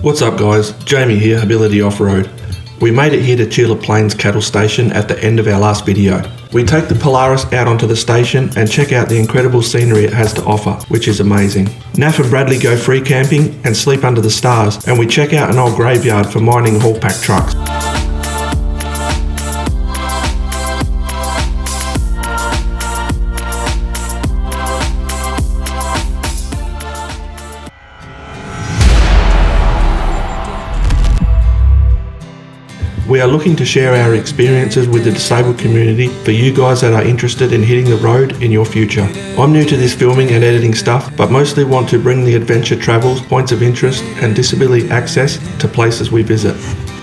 What's up guys, Jamie here, Ability Offroad. We made it here to Cheela Plains Cattle Station at the end of our last video. We take the Polaris out onto the station and check out the incredible scenery it has to offer, which is amazing. Naf and Bradley go free camping and sleep under the stars, and we check out an old graveyard for mining haul pack trucks. We are looking to share our experiences with the disabled community for you guys that are interested in hitting the road in your future. I'm new to this filming and editing stuff, but mostly want to bring the adventure travels, points of interest and disability access to places we visit.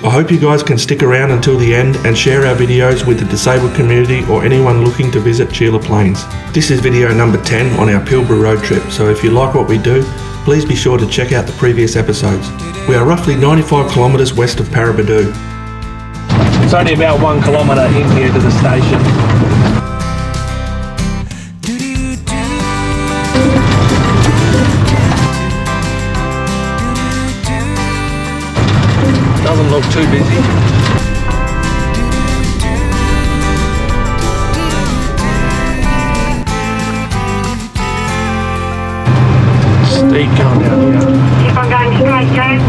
I hope you guys can stick around until the end and share our videos with the disabled community or anyone looking to visit Cheela Plains. This is video number 10 on our PILBARA road trip, so if you like what we do, please be sure to check out the previous episodes. We are roughly 95 kilometres west of Parabadoo. It's only about 1 kilometre in here to the station. Doesn't look too busy. Steep going down here. Keep on going straight, James.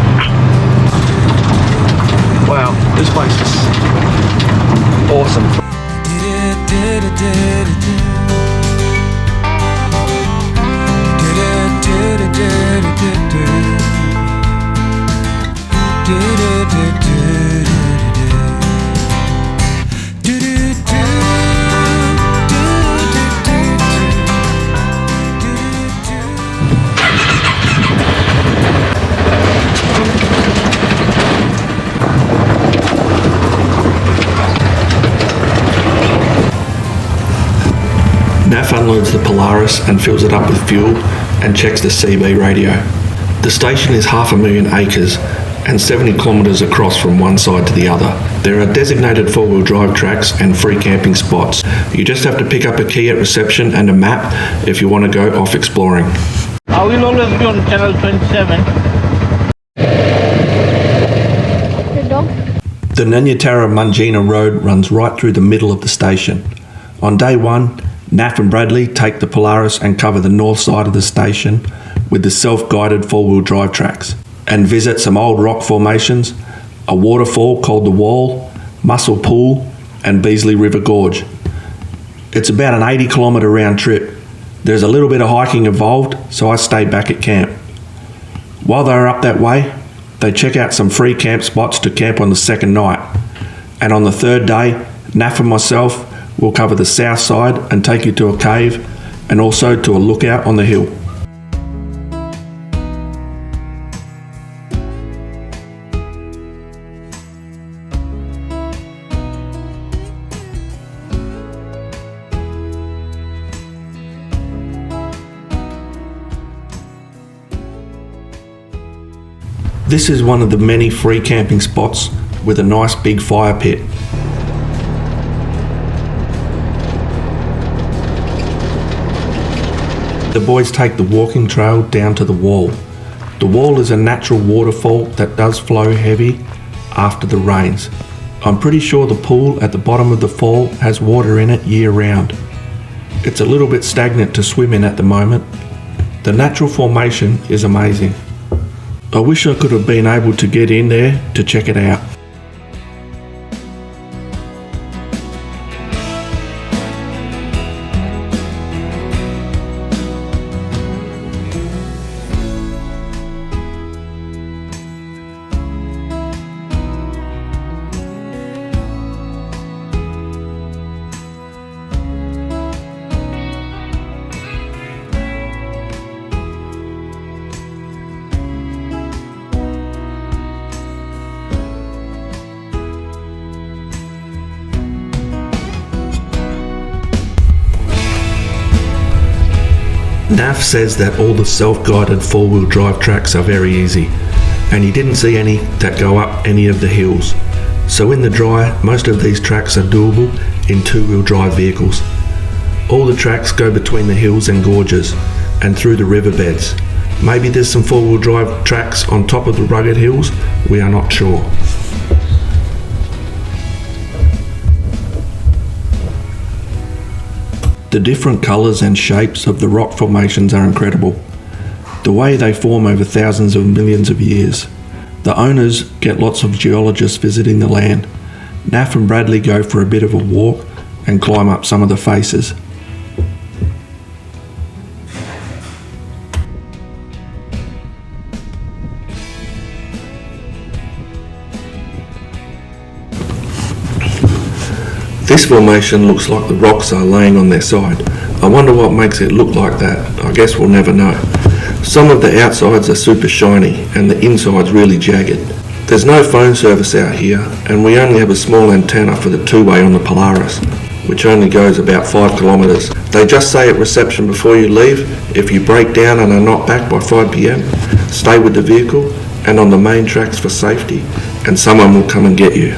Wow, this place is awesome. Naf unloads the Polaris and fills it up with fuel and checks the CB radio. The station is 500,000 acres and 70 kilometres across from one side to the other. There are designated four-wheel drive tracks and free camping spots. You just have to pick up a key at reception and a map if you want to go off exploring. I will always be on channel 27. Good dog. The Nyanyatara-Mungina Road runs right through the middle of the station. On day one, Naf and Bradley take the Polaris and cover the north side of the station with the self-guided four-wheel drive tracks and visit some old rock formations, a waterfall called the Wall, Muscle Pool and Beasley River Gorge. It's about an 80 kilometre round trip. There's a little bit of hiking involved, so I stayed back at camp. While they were up that way, they check out some free camp spots to camp on the second night. And on the third day, Naf and myself will cover the south side and take you to a cave and also to a lookout on the hill. This is one of the many free camping spots with a nice big fire pit. The boys take the walking trail down to the Wall. The Wall is a natural waterfall that does flow heavy after the rains. I'm pretty sure the pool at the bottom of the fall has water in it year round. It's a little bit stagnant to swim in at the moment. The natural formation is amazing. I wish I could have been able to get in there to check it out. Naf says that all the self-guided four-wheel drive tracks are very easy, and he didn't see any that go up any of the hills. So in the dry, most of these tracks are doable in two-wheel drive vehicles. All the tracks go between the hills and gorges and through the riverbeds. Maybe there's some four-wheel drive tracks on top of the rugged hills, we are not sure. The different colours and shapes of the rock formations are incredible. The way they form over thousands of millions of years. The owners get lots of geologists visiting the land. Naff and Bradley go for a bit of a walk and climb up some of the faces. This formation looks like the rocks are laying on their side. I wonder what makes it look like that. I guess we'll never know. Some of the outsides are super shiny and the inside's really jagged. There's no phone service out here and we only have a small antenna for the two-way on the Polaris, which only goes about 5 kilometres. They just say at reception before you leave, if you break down and are not back by 5 p.m, stay with the vehicle and on the main tracks for safety and someone will come and get you.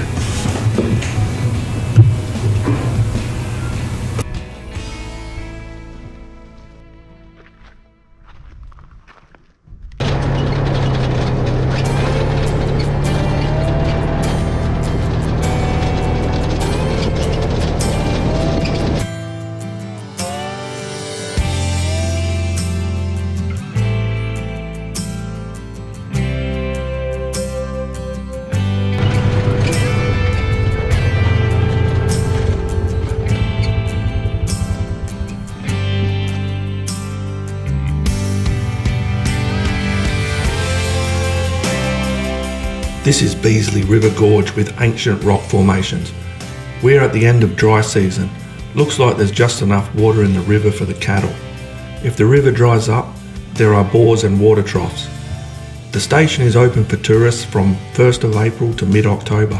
This is Beasley River Gorge with ancient rock formations. We're at the end of dry season. Looks like there's just enough water in the river for the cattle. If the river dries up, there are bores and water troughs. The station is open for tourists from 1st of April to mid-October.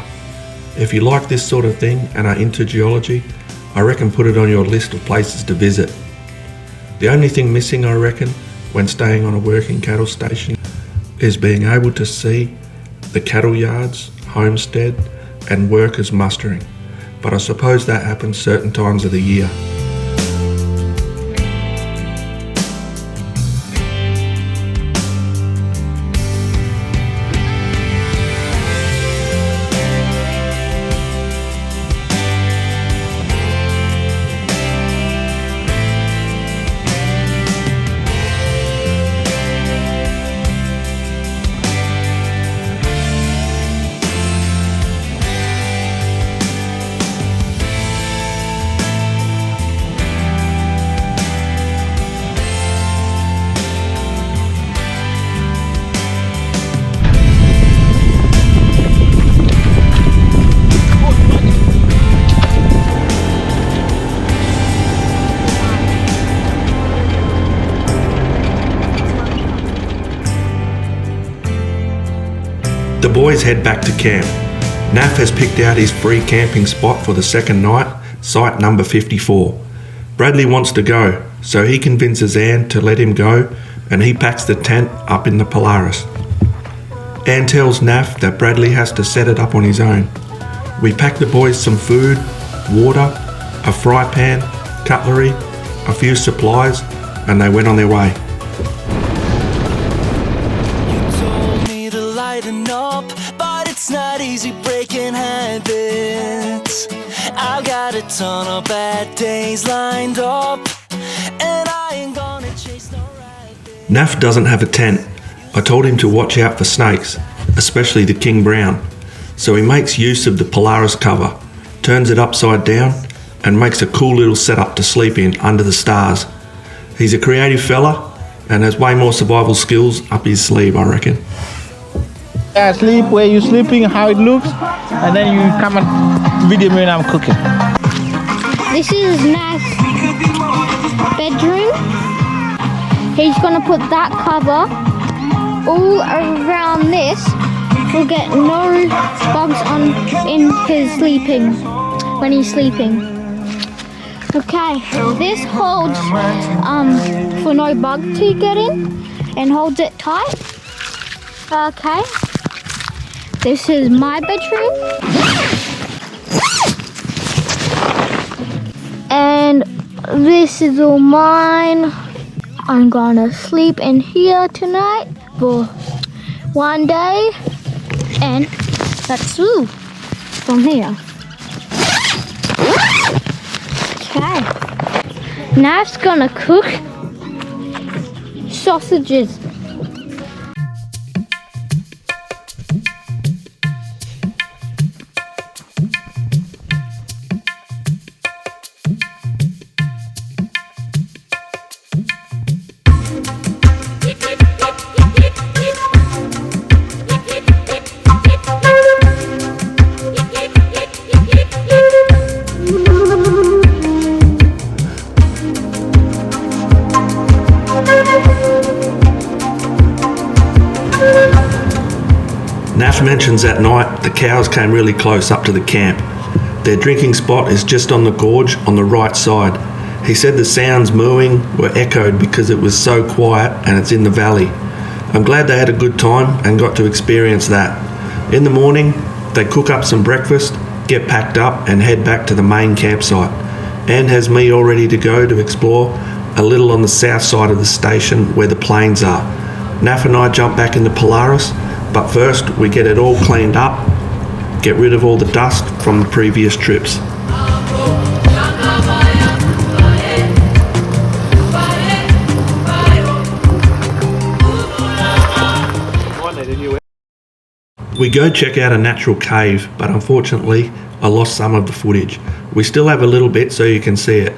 If you like this sort of thing and are into geology, I reckon put it on your list of places to visit. The only thing missing, I reckon, when staying on a working cattle station is being able to see the cattle yards, homestead and workers mustering, but I suppose that happens certain times of the year. The boys head back to camp. Naff has picked out his free camping spot for the second night, site number 54. Bradley wants to go, so he convinces Anne to let him go and he packs the tent up in the Polaris. Anne tells Naff that Bradley has to set it up on his own. We packed the boys some food, water, a fry pan, cutlery, a few supplies, and they went on their way. Up, but it's not easy breaking habits. I've got a ton of bad days lined up, and I ain't gonna chase no rabbit. Naff doesn't have a tent. I told him to watch out for snakes, especially the king brown. So he makes use of the Polaris cover, turns it upside down, and makes a cool little setup to sleep in under the stars. He's a creative fella and has way more survival skills up his sleeve, I reckon. Sleep where you're sleeping, how it looks, and then you come and video me when I'm cooking. This is Nath's bedroom. He's gonna put that cover all around this. We'll get no bugs on in his sleeping, when he's sleeping. Okay, this holds for no bug to get in and holds it tight. Okay. This is my bedroom. And this is all mine. I'm gonna sleep in here tonight for one day, and that's all from here. Okay, Nav's gonna cook sausages. Naf mentions at night the cows came really close up to the camp. Their drinking spot is just on the gorge on the right side. He said the sounds mooing were echoed because it was so quiet and it's in the valley. I'm glad they had a good time and got to experience that. In the morning, they cook up some breakfast, get packed up and head back to the main campsite. Anne has me all ready to go to explore a little on the south side of the station where the plains are. Naf and I jump back in the Polaris, but first we get it all cleaned up, get rid of all the dust from the previous trips. We go check out a natural cave, but unfortunately I lost some of the footage. We still have a little bit so you can see it.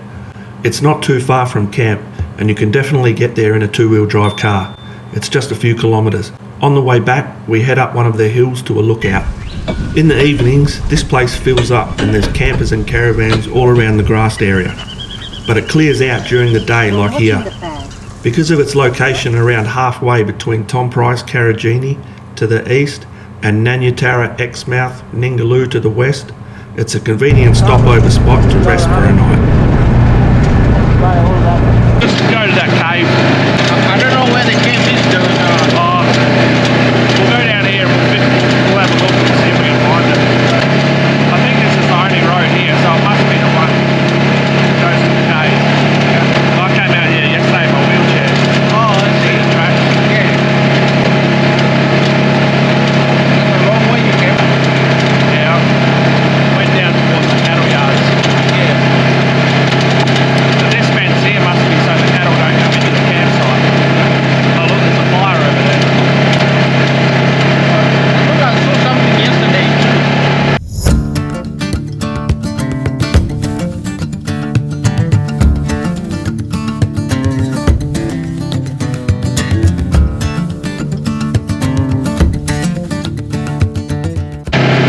It's not too far from camp and you can definitely get there in a two-wheel drive car. It's just a few kilometres. On the way back, we head up one of the hills to a lookout. In the evenings, this place fills up and there's campers and caravans all around the grassed area. But it clears out during the day like here. Because of its location around halfway between Tom Price Karijini to the east and Nanyatara Exmouth NINGALOO to the west, it's a convenient stopover spot to rest for a night. Just go to that cave. I don't know where the camp is though. We'll go down here and we'll have a look and see if we can find it. I think this is the only road here, so it must be the one that goes to the cave. I came out here yesterday in my wheelchair. Oh, I see the track. Yeah. That's a long way you came. Yeah. Went down towards the cattle yards. Yeah. So this fence here must be so the cattle don't come into the campsite. Oh look, there's a fire over there. Look, I saw something yesterday too.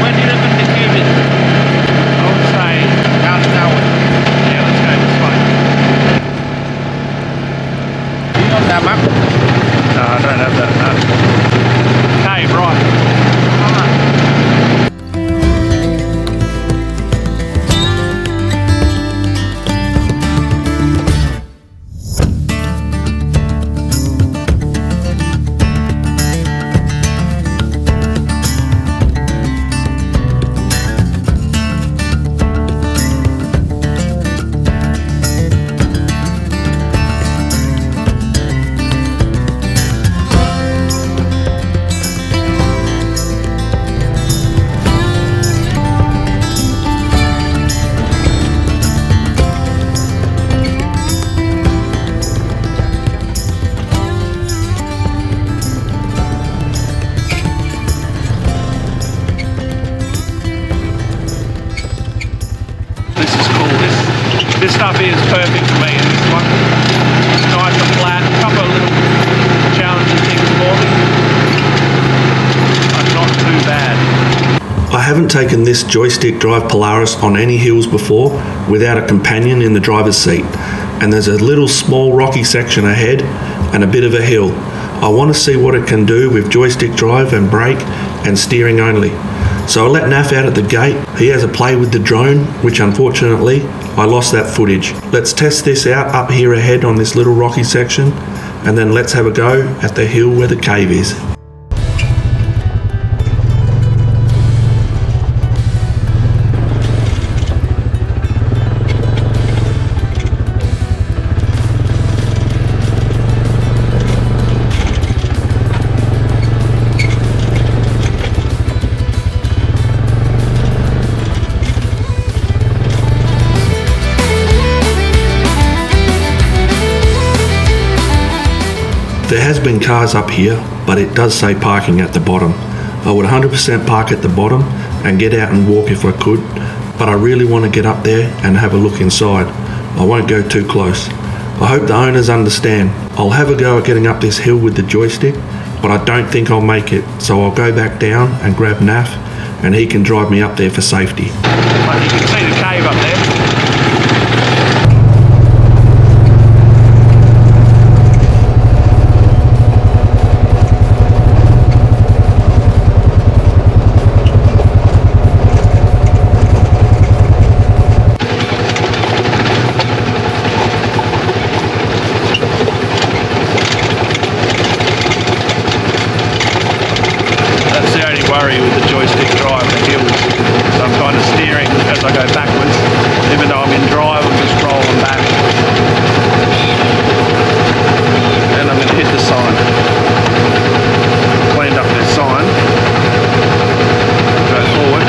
Where do you reckon the cave is? I would say down that way. Yeah, let's go this way. You got that map? No, I don't have that map. Cave, right. This is cool. This stuff here is perfect for me in this one. It's nice and flat, a couple of little challenging things for me, but not too bad. I haven't taken this joystick drive Polaris on any hills before without a companion in the driver's seat, and there's a little small rocky section ahead and a bit of a hill. I want to see what it can do with joystick drive and brake and steering only. So I let Naf out at the gate. He has a play with the drone, which unfortunately I lost that footage. Let's test this out up here ahead on this little rocky section, and then let's have a go at the hill where the cave is. There has been cars up here, but it does say parking at the bottom. I would 100% park at the bottom and get out and walk if I could, but I really want to get up there and have a look inside. I won't go too close. I hope the owners understand. I'll have a go at getting up this hill with the joystick, but I don't think I'll make it, so I'll go back down and grab Naf, and he can drive me up there for safety. But you can see the cave up there. Worry with the joystick drive, the hills, so I'm kind of steering as I go backwards. Even though I'm in drive, I'm just rolling back. And I'm going to hit the sign. Cleaned up this sign. Go forward.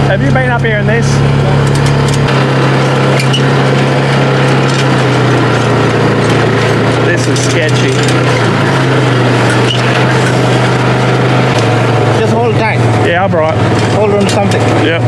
Have you been up here in this? This is sketchy. Just hold tight. Yeah, I'm right. Hold on something. Yep.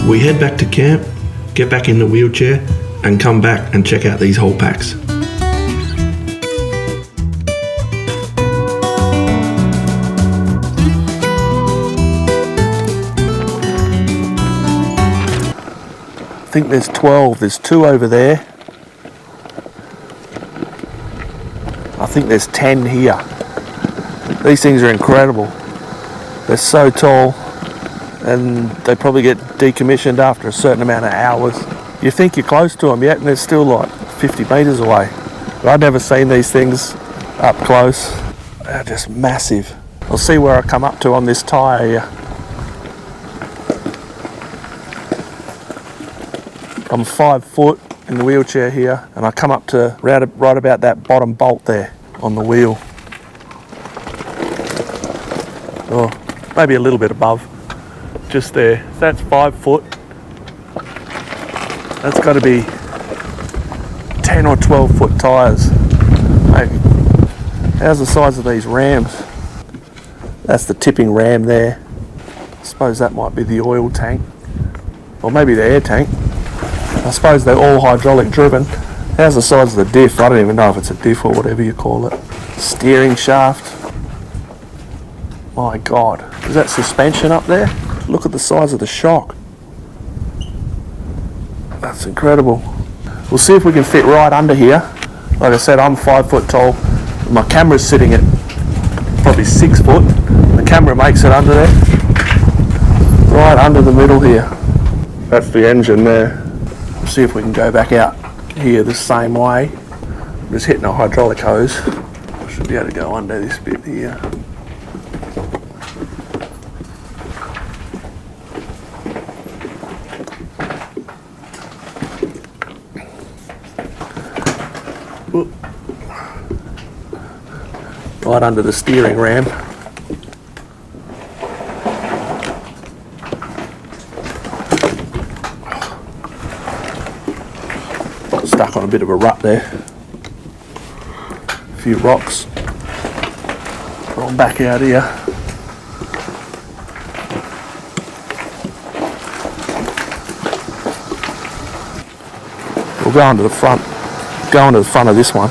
We head back to camp, get back in the wheelchair, and come back and check out these whole packs. I think there's 12, there's 2 over there. I think there's 10 here. These things are incredible. They're so tall, and they probably get decommissioned after a certain amount of hours. You think you're close to them yet, and they're still like 50 metres away. But I've never seen these things up close. They're just massive. I'll see where I come up to on this tyre here. I'm 5 foot in the wheelchair here, and I come up to right about that bottom bolt there on the wheel. Oh, maybe a little bit above, just there. So that's 5 foot. That's got to be 10 or 12 foot tyres, maybe. How's the size of these rams? That's the tipping ram there. I suppose that might be the oil tank, or maybe the air tank. I suppose they're all hydraulic driven. How's the size of the diff? I don't even know if it's a diff or whatever you call it. Steering shaft. My God, is that suspension up there? Look at the size of the shock. That's incredible. We'll see if we can fit right under here. Like I said, I'm 5 foot tall. My camera's sitting at probably 6 foot. The camera makes it under there. Right under the middle here. That's the engine there. We'll see if we can go back out here the same way. I'm just hitting a hydraulic hose. I should be able to go under this bit here. Right under the steering ram. Stuck on a bit of a rut there. A few rocks. I'm back out here. We'll go onto the front. Go onto the front of this one.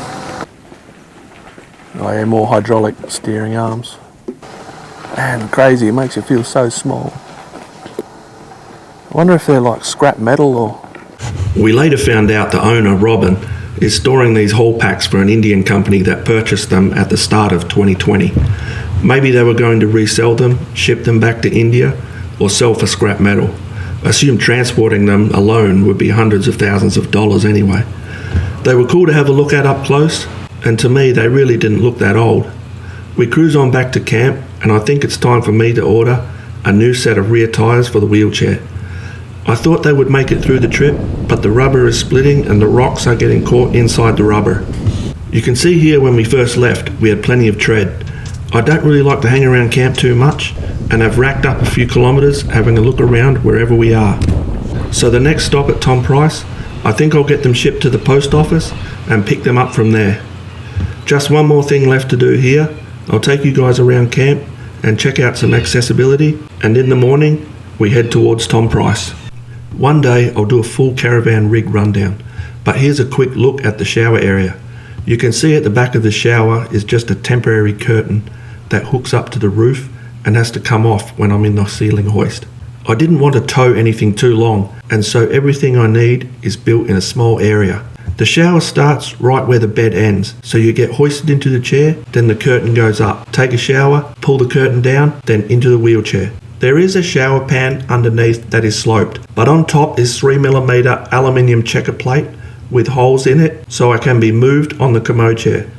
Oh yeah, more hydraulic steering arms. Man, crazy, it makes you feel so small. I wonder if they're like scrap metal or... We later found out the owner, Robin, is storing these haul packs for an Indian company that purchased them at the start of 2020. Maybe they were going to resell them, ship them back to India, or sell for scrap metal. I assume transporting them alone would be hundreds of thousands of dollars anyway. They were cool to have a look at up close, and to me they really didn't look that old. We cruise on back to camp, and I think it's time for me to order a new set of rear tyres for the wheelchair. I thought they would make it through the trip, but the rubber is splitting and the rocks are getting caught inside the rubber. You can see here when we first left we had plenty of tread. I don't really like to hang around camp too much, and have racked up a few kilometres having a look around wherever we are. So the next stop at Tom Price, I think I'll get them shipped to the post office and pick them up from there. Just one more thing left to do here. I'll take you guys around camp and check out some accessibility, and in the morning we head towards Tom Price. One day I'll do a full caravan rig rundown, but here's a quick look at the shower area. You can see at the back of the shower is just a temporary curtain that hooks up to the roof and has to come off when I'm in the ceiling hoist. I didn't want to tow anything too long, and so everything I need is built in a small area. The shower starts right where the bed ends, so you get hoisted into the chair, then the curtain goes up. Take a shower, pull the curtain down, then into the wheelchair. There is a shower pan underneath that is sloped, but on top is 3mm aluminium checker plate with holes in it so it can be moved on the commode chair.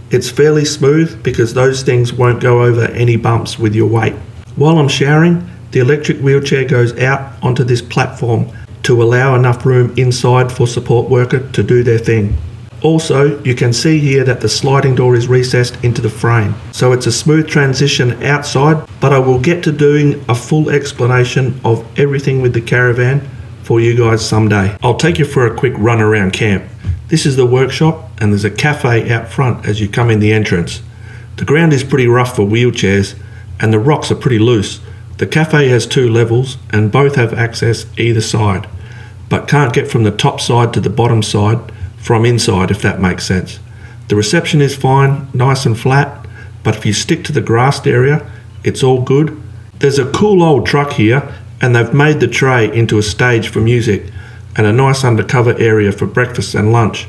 It's fairly smooth because those things won't go over any bumps with your weight. While I'm showering, the electric wheelchair goes out onto this platform to allow enough room inside for support worker to do their thing. Also, you can see here that the sliding door is recessed into the frame, so it's a smooth transition outside, but I will get to doing a full explanation of everything with the caravan for you guys someday. I'll take you for a quick run around camp. This is the workshop, and there's a cafe out front as you come in the entrance. The ground is pretty rough for wheelchairs, and the rocks are pretty loose. The cafe has 2 levels, and both have access either side, but can't get from the top side to the bottom side from inside, if that makes sense. The reception is fine, nice and flat, but if you stick to the grassed area, it's all good. There's a cool old truck here, and they've made the tray into a stage for music and a nice undercover area for breakfast and lunch.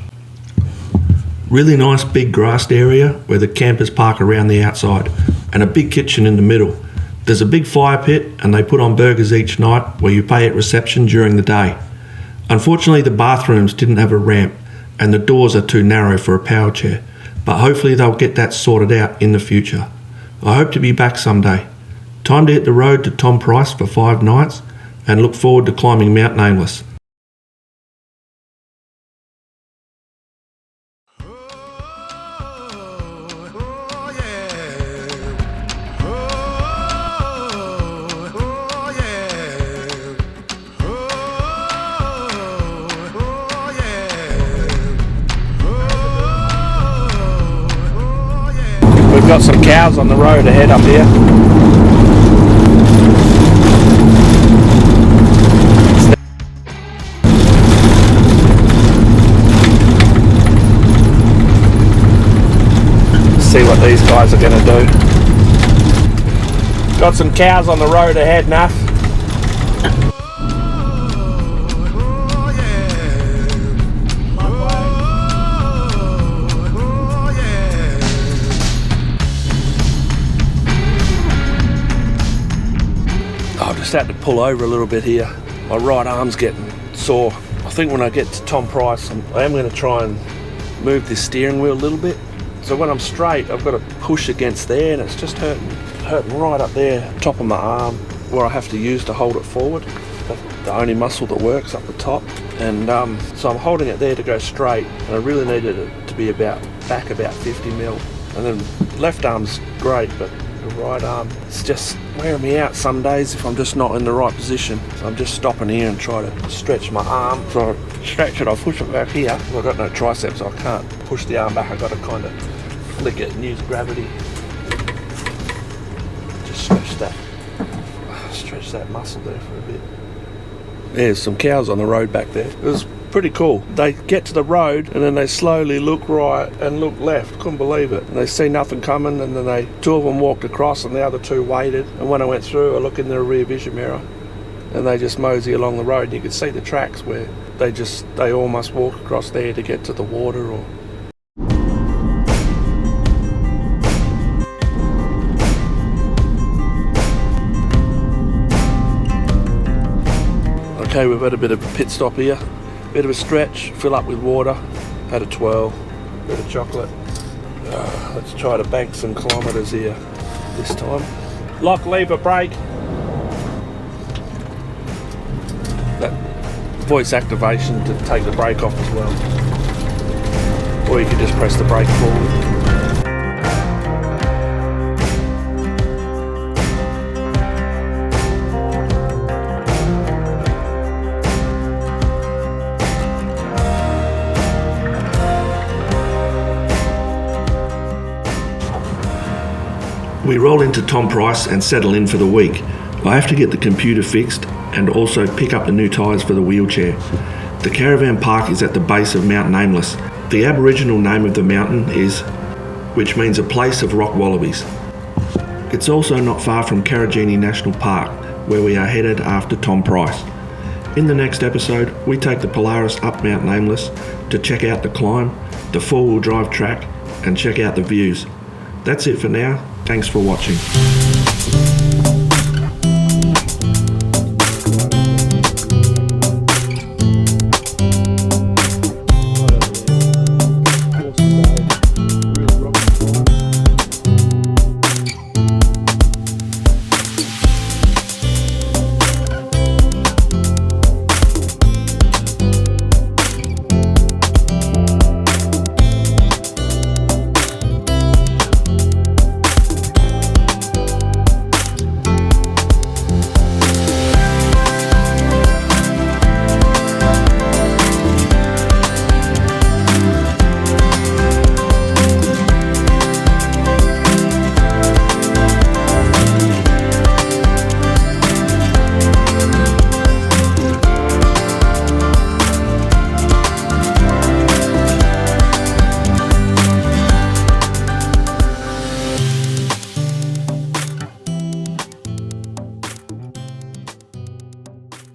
Really nice big grassed area where the campers park around the outside, and a big kitchen in the middle. There's a big fire pit, and they put on burgers each night where you pay at reception during the day. Unfortunately, the bathrooms didn't have a ramp, and the doors are too narrow for a power chair, but hopefully they'll get that sorted out in the future. I hope to be back someday. Time to hit the road to Tom Price for 5 nights and look forward to climbing Mount Nameless. We've got some cows on the road ahead up here. See what these guys are going to do. Got some cows on the road ahead, Nath. I've just had to pull over a little bit here. My right arm's getting sore. I think when I get to Tom Price, I am going to try and move this steering wheel a little bit. So when I'm straight, I've got to push against there, and it's just hurting right up there, top of my arm, where I have to use to hold it forward. That's the only muscle that works up the top. And so I'm holding it there to go straight, and I really needed it to be back about 50 mil. And then left arm's great, but the right arm, it's just wearing me out some days if I'm just not in the right position. So I'm just stopping here and try to stretch my arm. So I stretch it, I'll push it back here. Well, I've got no triceps, so I can't push the arm back. I've got to kind of flick it and use gravity. Just stretch that muscle there for a bit. There's some cows on the road back there. It was pretty cool. They get to the road and then they slowly look right and look left. Couldn't believe it. And they see nothing coming, and then two of them walked across and the other two waited. And when I went through, I look in the rear vision mirror and they just mosey along the road. And you could see the tracks where they almost walk across there to get to the water. Or okay, we've had a bit of a pit stop here. Bit of a stretch, fill up with water, had a twirl, bit of chocolate. Let's try to bank some kilometres here this time. Lock, lever, brake. That voice activation to take the brake off as well. Or you can just press the brake forward. We roll into Tom Price and settle in for the week. I have to get the computer fixed and also pick up the new tyres for the wheelchair. The caravan park is at the base of Mount Nameless. The Aboriginal name of the mountain is, which means a place of rock wallabies. It's also not far from Karijini National Park, where we are headed after Tom Price. In the next episode, we take the Polaris up Mount Nameless to check out the climb, the 4-wheel drive track, and check out the views. That's it for now. Thanks for watching.